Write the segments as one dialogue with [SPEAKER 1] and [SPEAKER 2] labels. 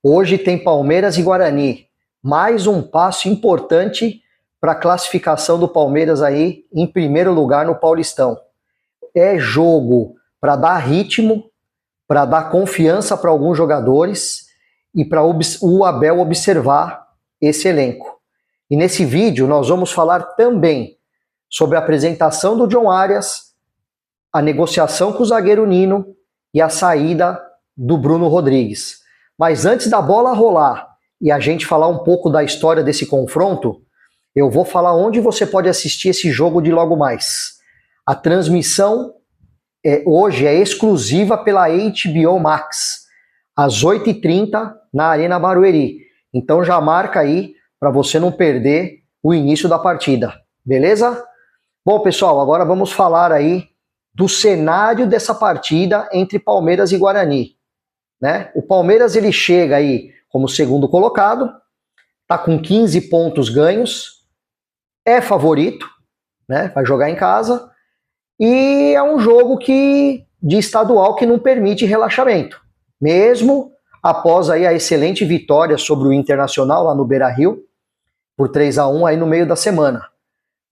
[SPEAKER 1] Hoje tem Palmeiras e Guarani. Mais um passo importante para a classificação do Palmeiras aí em primeiro lugar no Paulistão. É jogo para dar ritmo, para dar confiança para alguns jogadores e para o Abel observar esse elenco. E nesse vídeo nós vamos falar também sobre a apresentação do John Arias, a negociação com o zagueiro Nino e a saída do Bruno Rodrigues. Mas antes da bola rolar e a gente falar um pouco da história desse confronto, eu vou falar onde você pode assistir esse jogo de logo mais. A transmissão hoje é exclusiva pela HBO Max, às 8h30 na Arena Barueri. Então já marca aí para você não perder o início da partida, beleza? Bom, pessoal, agora vamos falar aí do cenário dessa partida entre Palmeiras e Guarani, né? O Palmeiras ele chega aí como segundo colocado, tá com 15 pontos ganhos, é favorito, né? Vai jogar em casa e é um jogo de estadual que não permite relaxamento, mesmo após aí a excelente vitória sobre o Internacional lá no Beira-Rio por 3-1 aí no meio da semana.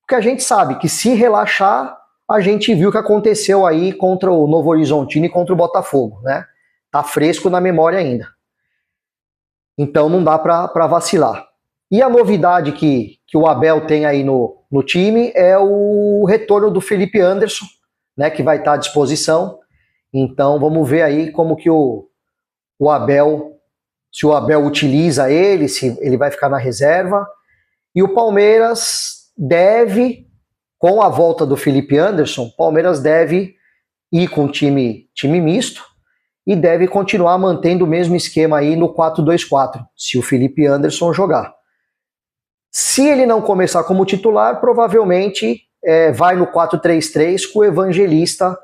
[SPEAKER 1] Porque a gente sabe que se relaxar, a gente viu o que aconteceu aí contra o Novo Horizontino e contra o Botafogo, né? Tá fresco na memória ainda. Então não dá para vacilar. E a novidade que o Abel tem aí no time é o retorno do Felipe Anderson, né, que vai estar à disposição. Então vamos ver aí como que o Abel, se o Abel utiliza ele, se ele vai ficar na reserva. E o Palmeiras deve, com a volta do Felipe Anderson, o Palmeiras deve ir com time misto e deve continuar mantendo o mesmo esquema aí no 4-2-4, se o Felipe Anderson jogar. Se ele não começar como titular, provavelmente vai no 4-3-3 com o Evangelista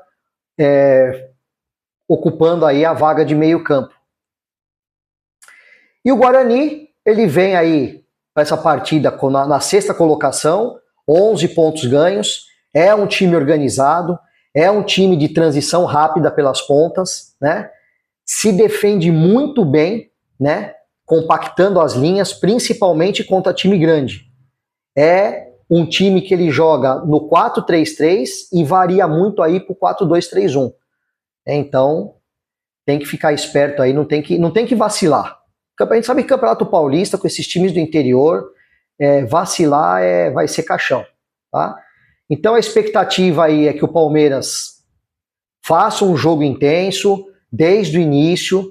[SPEAKER 1] ocupando aí a vaga de meio campo. E o Guarani, ele vem aí para essa partida na sexta colocação, 11 pontos ganhos, é um time organizado, é um time de transição rápida pelas pontas, né? Se defende muito bem, né? Compactando as linhas, principalmente contra time grande. É um time que ele joga no 4-3-3 e varia muito aí pro 4-2-3-1. Então, tem que ficar esperto aí, não tem que vacilar. A gente sabe que Campeonato Paulista, com esses times do interior, vacilar vai ser caixão, tá? Então a expectativa aí é que o Palmeiras faça um jogo intenso, desde o início,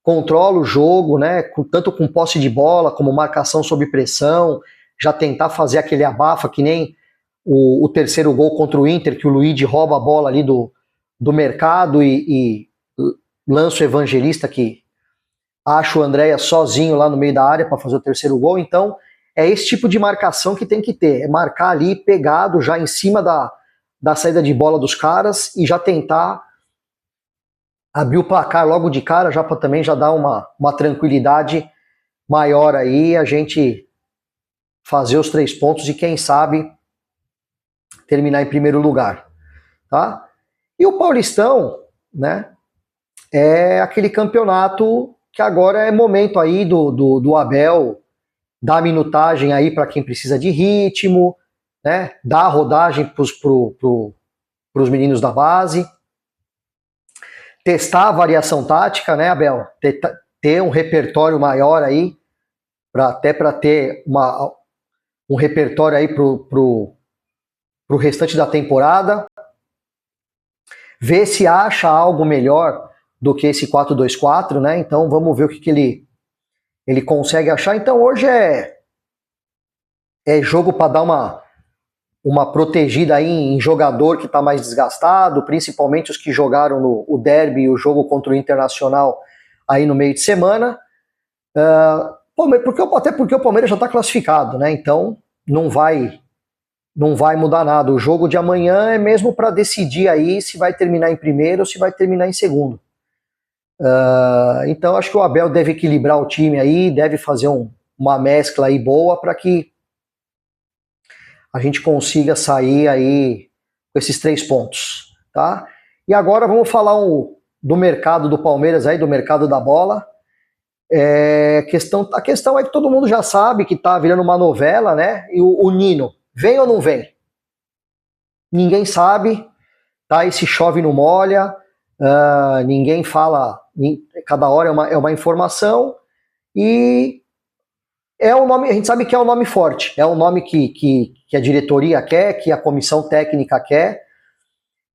[SPEAKER 1] controla o jogo, né, tanto com posse de bola, como marcação sob pressão, já tentar fazer aquele abafa, que nem o terceiro gol contra o Inter, que o Luigi rouba a bola ali do mercado e lança o Evangelista, que acha o Andréia sozinho lá no meio da área para fazer o terceiro gol. Então é esse tipo de marcação que tem que ter, é marcar ali pegado já em cima da saída de bola dos caras e já tentar abrir o placar logo de cara, já para também já dar uma tranquilidade maior aí, a gente fazer os 3 pontos e quem sabe terminar em primeiro lugar, tá? E o Paulistão, né, é aquele campeonato que agora é momento aí do Abel dar minutagem aí para quem precisa de ritmo, né, dar rodagem pros meninos da base, testar a variação tática, né, Abel? Ter um repertório maior aí, até para ter um repertório aí pro restante da temporada. Ver se acha algo melhor do que esse 4-2-4, né? Então vamos ver o que ele consegue achar. Então hoje é jogo para dar uma protegida aí em jogador que está mais desgastado, principalmente os que jogaram o derby e o jogo contra o Internacional aí no meio de semana. Até porque o Palmeiras já está classificado, né? Então não vai mudar nada. O jogo de amanhã é mesmo para decidir aí se vai terminar em primeiro ou se vai terminar em segundo. Então acho que o Abel deve equilibrar o time aí, deve fazer uma mescla aí boa para que a gente consiga sair aí com esses 3 pontos, tá? E agora vamos falar do mercado do Palmeiras aí, do mercado da bola. A questão é que todo mundo já sabe que tá virando uma novela, né? E o Nino, vem ou não vem? Ninguém sabe, tá? E se chove não molha, ninguém fala, cada hora é uma informação, e é um nome, a gente sabe que é um nome forte, é um nome que a diretoria quer, que a comissão técnica quer,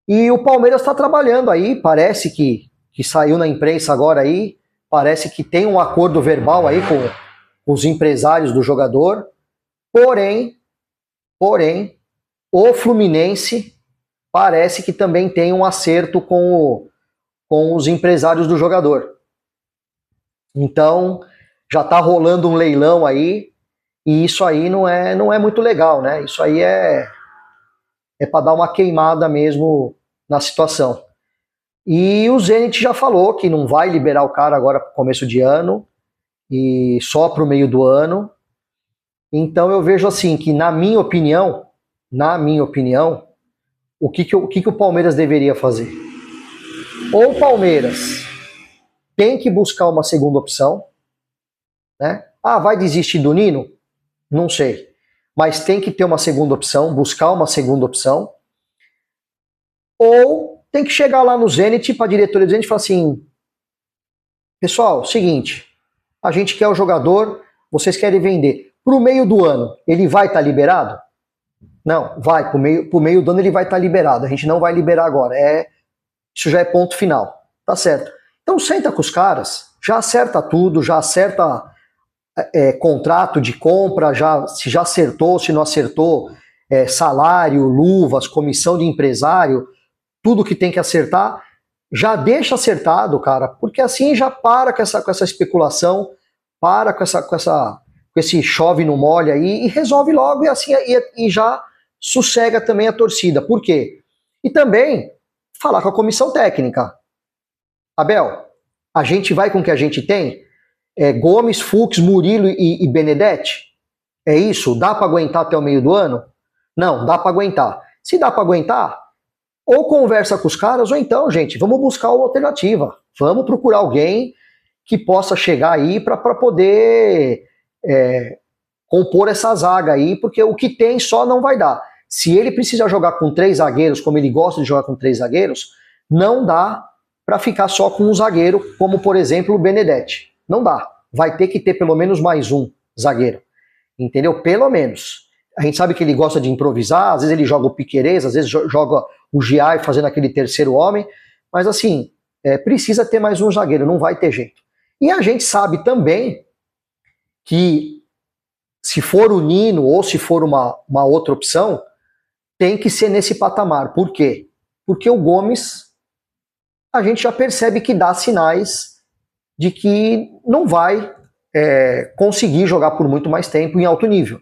[SPEAKER 1] e o Palmeiras está trabalhando aí, parece que saiu na imprensa agora aí, parece que tem um acordo verbal aí com os empresários do jogador, porém, o Fluminense parece que também tem um acerto com os empresários do jogador. Então, já está rolando um leilão aí, e isso aí não é muito legal, né? Isso aí é para dar uma queimada mesmo na situação. E o Zenit já falou que não vai liberar o cara agora para o começo de ano, e só para o meio do ano. Então eu vejo assim que, na minha opinião, o que o Palmeiras deveria fazer? Ou o Palmeiras tem que buscar uma segunda opção, né? Vai desistir do Nino? Não sei. Mas tem que ter uma segunda opção, buscar uma segunda opção. Ou tem que chegar lá no Zenit, para a diretoria do Zenit, e falar assim: pessoal, seguinte, a gente quer o jogador, vocês querem vender. Pro meio do ano, ele vai estar liberado? Não, vai, pro meio do ano ele vai estar liberado. A gente não vai liberar agora. Isso já é ponto final. Tá certo. Então senta com os caras, já acerta tudo, já acerta contrato de compra, se já acertou, se não acertou, salário, luvas, comissão de empresário, tudo que tem que acertar, já deixa acertado, cara, porque assim já para com essa especulação, para com esse chove no molha aí, e resolve logo, e assim e já sossega também a torcida. Por quê? E também falar com a comissão técnica. Abel, a gente vai com o que a gente tem? Gomes, Fux, Murilo e Benedetti? É isso? Dá para aguentar até o meio do ano? Não, dá para aguentar. Se dá para aguentar, ou conversa com os caras, ou então, gente, vamos buscar uma alternativa. Vamos procurar alguém que possa chegar aí para poder compor essa zaga aí, porque o que tem só não vai dar. Se ele precisa jogar com 3 zagueiros, como ele gosta de jogar com 3 zagueiros, não dá para ficar só com um zagueiro, como por exemplo o Benedetti. Não dá. Vai ter que ter pelo menos mais um zagueiro. Entendeu? Pelo menos. A gente sabe que ele gosta de improvisar, às vezes ele joga o Piquerez, às vezes joga o Giai fazendo aquele terceiro homem, mas assim, precisa ter mais um zagueiro, não vai ter jeito. E a gente sabe também que se for o Nino ou se for uma outra opção, tem que ser nesse patamar. Por quê? Porque o Gomes, a gente já percebe que dá sinais de que não vai conseguir jogar por muito mais tempo em alto nível,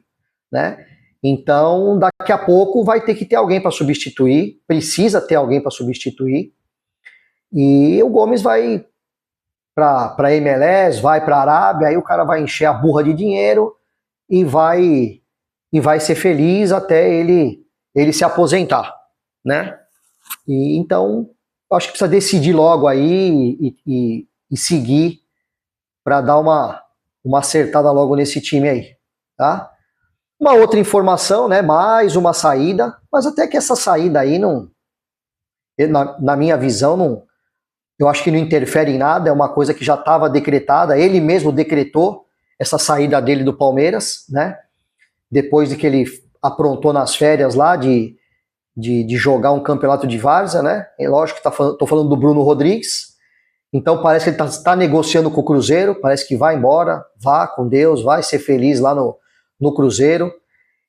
[SPEAKER 1] né? Então, daqui a pouco vai ter que ter alguém para substituir, precisa ter alguém para substituir, e o Gomes vai para MLS, vai para a Arábia, aí o cara vai encher a burra de dinheiro e vai ser feliz até ele se aposentar, né? E então, acho que precisa decidir logo aí e seguir para dar uma acertada logo nesse time aí, tá? Uma outra informação, né? Mais uma saída, mas até que essa saída aí não, na minha visão, não, eu acho que não interfere em nada, é uma coisa que já estava decretada, ele mesmo decretou essa saída dele do Palmeiras, né? Depois de que ele aprontou nas férias lá de jogar um campeonato de várzea, né? É lógico que tô falando do Bruno Rodrigues. Então parece que ele tá negociando com o Cruzeiro, parece que vai embora, vá com Deus, vai ser feliz lá no Cruzeiro.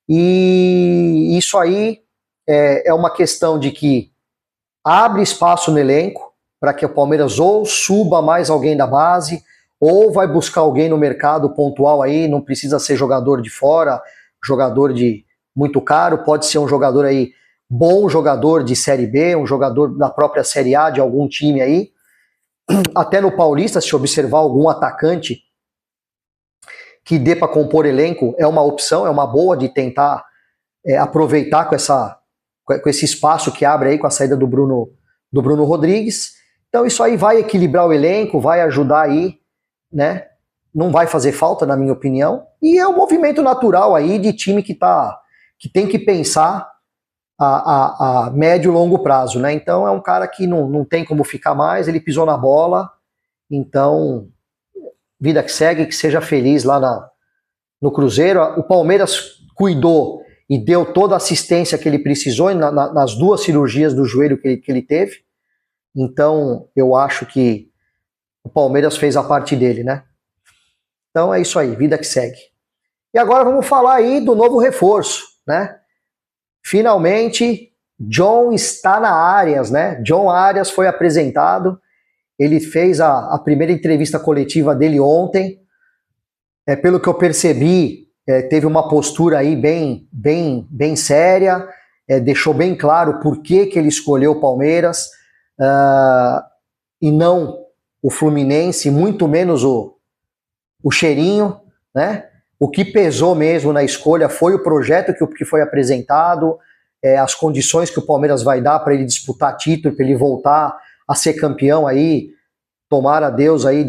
[SPEAKER 1] E isso aí é uma questão de que abre espaço no elenco para que o Palmeiras ou suba mais alguém da base, ou vai buscar alguém no mercado pontual aí, não precisa ser jogador de fora, jogador de muito caro, pode ser um jogador aí, bom jogador de Série B, um jogador da própria Série A de algum time aí. Até no Paulista, se observar algum atacante que dê para compor elenco, é uma opção, é uma boa de tentar aproveitar com esse espaço que abre aí com a saída do Bruno Rodrigues. Então isso aí vai equilibrar o elenco, vai ajudar aí, né? não vai fazer falta, na minha opinião, e é um movimento natural aí de time que tem que pensar a médio e longo prazo, né? Então é um cara que não tem como ficar mais, ele pisou na bola, então vida que segue, que seja feliz lá no Cruzeiro. O Palmeiras cuidou e deu toda a assistência que ele precisou nas 2 cirurgias do joelho que ele teve, então eu acho que o Palmeiras fez a parte dele, né? Então é isso aí, vida que segue. E agora vamos falar aí do novo reforço, né? Finalmente, John está na Arias, né? John Arias foi apresentado, ele fez a primeira entrevista coletiva dele ontem. Pelo que eu percebi, teve uma postura aí bem séria, deixou bem claro por que ele escolheu o Palmeiras e não o Fluminense, muito menos o cheirinho, né? O que pesou mesmo na escolha foi o projeto que foi apresentado, as condições que o Palmeiras vai dar para ele disputar título, para ele voltar a ser campeão aí, tomara Deus aí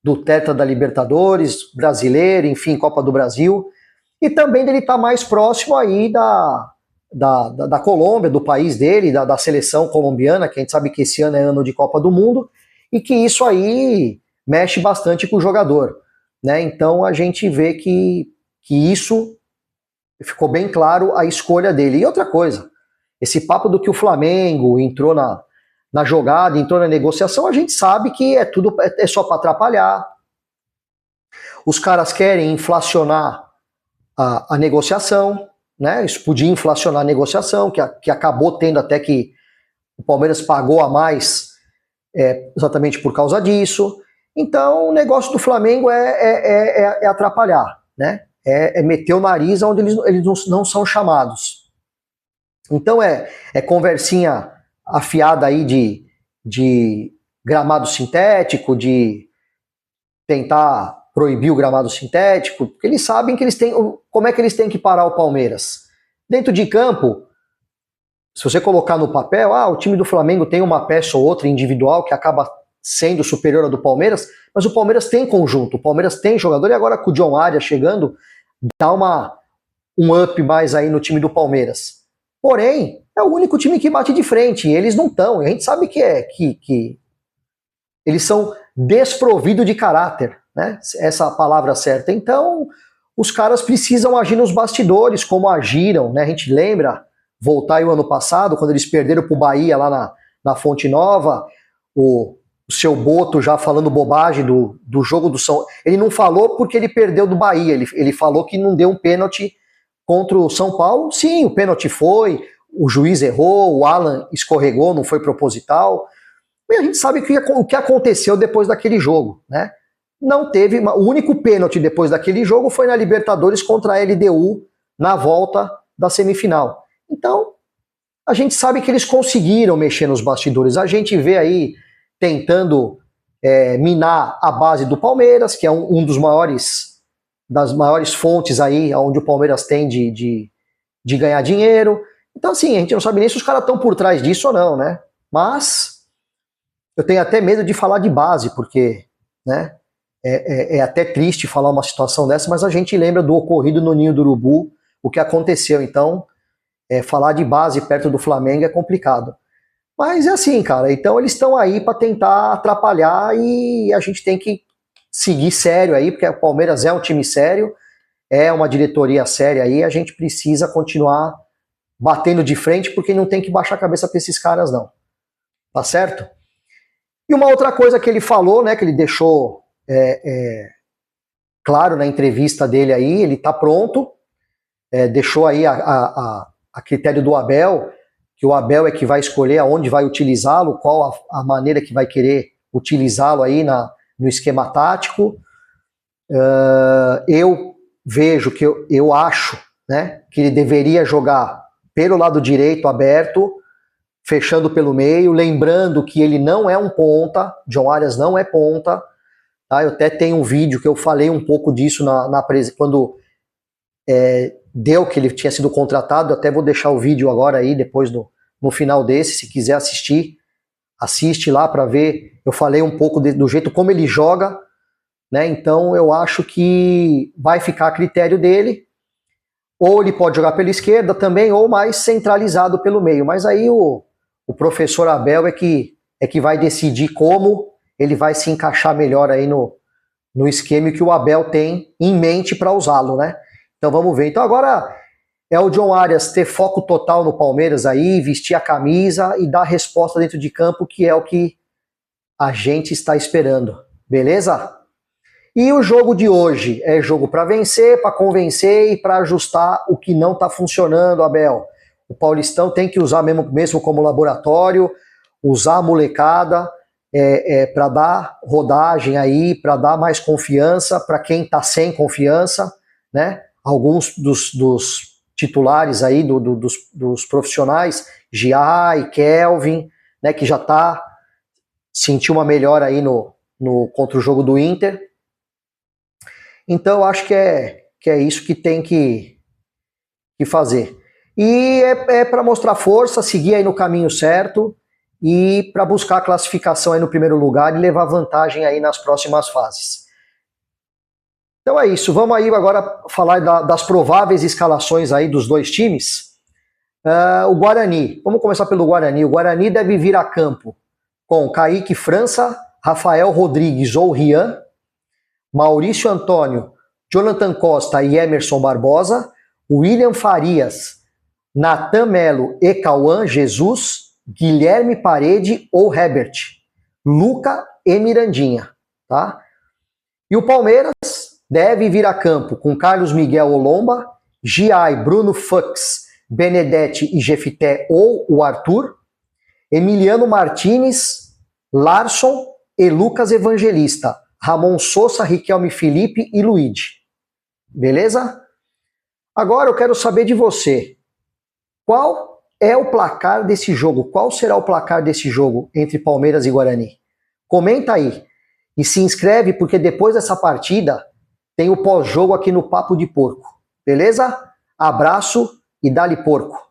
[SPEAKER 1] do tetra da Libertadores, brasileiro, enfim, Copa do Brasil, e também dele estar mais próximo aí da Colômbia, do país dele, da seleção colombiana, que a gente sabe que esse ano é ano de Copa do Mundo, e que isso aí mexe bastante com o jogador, né? Então a gente vê que isso ficou bem claro a escolha dele. E outra coisa, esse papo do que o Flamengo entrou na jogada, entrou na negociação, a gente sabe que é só para atrapalhar. Os caras querem inflacionar a negociação, né? Isso podia inflacionar a negociação, que acabou tendo até que o Palmeiras pagou a mais exatamente por causa disso. Então o negócio do Flamengo é atrapalhar, né? É meter o nariz onde eles não são chamados. Então é conversinha afiada aí de gramado sintético, de tentar proibir o gramado sintético, porque eles sabem que como é que eles têm que parar o Palmeiras. Dentro de campo, se você colocar no papel, o time do Flamengo tem uma peça ou outra individual que acaba sendo superior à do Palmeiras, mas o Palmeiras tem conjunto, o Palmeiras tem jogador, e agora com o John Arias chegando, dá um up mais aí no time do Palmeiras. Porém, é o único time que bate de frente, e eles não estão, a gente sabe que eles são desprovidos de caráter, né? Essa é a palavra certa. Então, os caras precisam agir nos bastidores, como agiram, né? A gente lembra, voltar aí o ano passado, quando eles perderam pro Bahia lá na Fonte Nova, o seu Boto já falando bobagem do jogo do São... Ele não falou porque ele perdeu do Bahia, ele falou que não deu um pênalti contra o São Paulo. Sim, o pênalti foi, o juiz errou, o Alan escorregou, não foi proposital. E a gente sabe o que aconteceu depois daquele jogo, né? Não teve... O único pênalti depois daquele jogo foi na Libertadores contra a LDU, na volta da semifinal. Então, a gente sabe que eles conseguiram mexer nos bastidores. A gente vê aí tentando minar a base do Palmeiras, que é um das maiores fontes aí onde o Palmeiras tem de ganhar dinheiro. Então, assim, a gente não sabe nem se os caras estão por trás disso ou não, né? Mas eu tenho até medo de falar de base, porque, né, é até triste falar uma situação dessa, mas a gente lembra do ocorrido no Ninho do Urubu, o que aconteceu. Então, falar de base perto do Flamengo é complicado. Mas é assim, cara, então eles estão aí para tentar atrapalhar e a gente tem que seguir sério aí, porque o Palmeiras é um time sério, é uma diretoria séria aí, a gente precisa continuar batendo de frente, porque não tem que baixar a cabeça para esses caras não, tá certo? E uma outra coisa que ele falou, né, que ele deixou claro na entrevista dele aí, ele tá pronto, deixou aí a critério do Abel, que o Abel é que vai escolher aonde vai utilizá-lo, qual a maneira que vai querer utilizá-lo aí no esquema tático. Eu vejo que eu acho, né, que ele deveria jogar pelo lado direito aberto, fechando pelo meio, lembrando que ele não é um ponta, John Arias não é ponta, tá? Eu até tenho um vídeo que eu falei um pouco disso quando deu que ele tinha sido contratado. Eu até vou deixar o vídeo agora aí, depois no final desse, se quiser assistir, assiste lá para ver. Eu falei um pouco do jeito como ele joga, né? Então eu acho que vai ficar a critério dele. Ou ele pode jogar pela esquerda também, ou mais centralizado pelo meio. Mas aí o professor Abel é que vai decidir como ele vai se encaixar melhor aí no esquema que o Abel tem em mente para usá-lo, né? Então vamos ver. Então agora é o John Arias ter foco total no Palmeiras aí, vestir a camisa e dar a resposta dentro de campo, que é o que a gente está esperando. Beleza? E o jogo de hoje é jogo para vencer, para convencer e para ajustar o que não está funcionando, Abel. O Paulistão tem que usar mesmo como laboratório, usar a molecada para dar rodagem aí, para dar mais confiança para quem está sem confiança, né? Alguns dos titulares aí, dos profissionais, Giai, Kelvin, né, que já sentiu uma melhora aí contra o jogo do Inter. Então eu acho que é isso que tem que fazer. E é para mostrar força, seguir aí no caminho certo e para buscar a classificação aí no primeiro lugar e levar vantagem aí nas próximas fases. Então é isso, vamos aí agora falar das prováveis escalações aí dos dois times. O Guarani, vamos começar pelo Guarani. O Guarani deve vir a campo com Kaique França, Rafael Rodrigues ou Rian, Maurício Antônio, Jonathan Costa e Emerson Barbosa, William Farias, Natan Melo e Cauã Jesus, Guilherme Parede ou Herbert, Luca e Mirandinha, tá? E o Palmeiras deve vir a campo com Carlos Miguel Olomba, Giai, Bruno Fux, Benedetti e Jefité ou o Arthur, Emiliano Martinez, Larson e Lucas Evangelista, Ramon Sousa, Riquelme Felipe e Luigi. Beleza? Agora eu quero saber de você. Qual é o placar desse jogo? Qual será o placar desse jogo entre Palmeiras e Guarani? Comenta aí. E se inscreve, porque depois dessa partida tem o pós-jogo aqui no Papo de Porco. Beleza? Abraço e dá-lhe porco.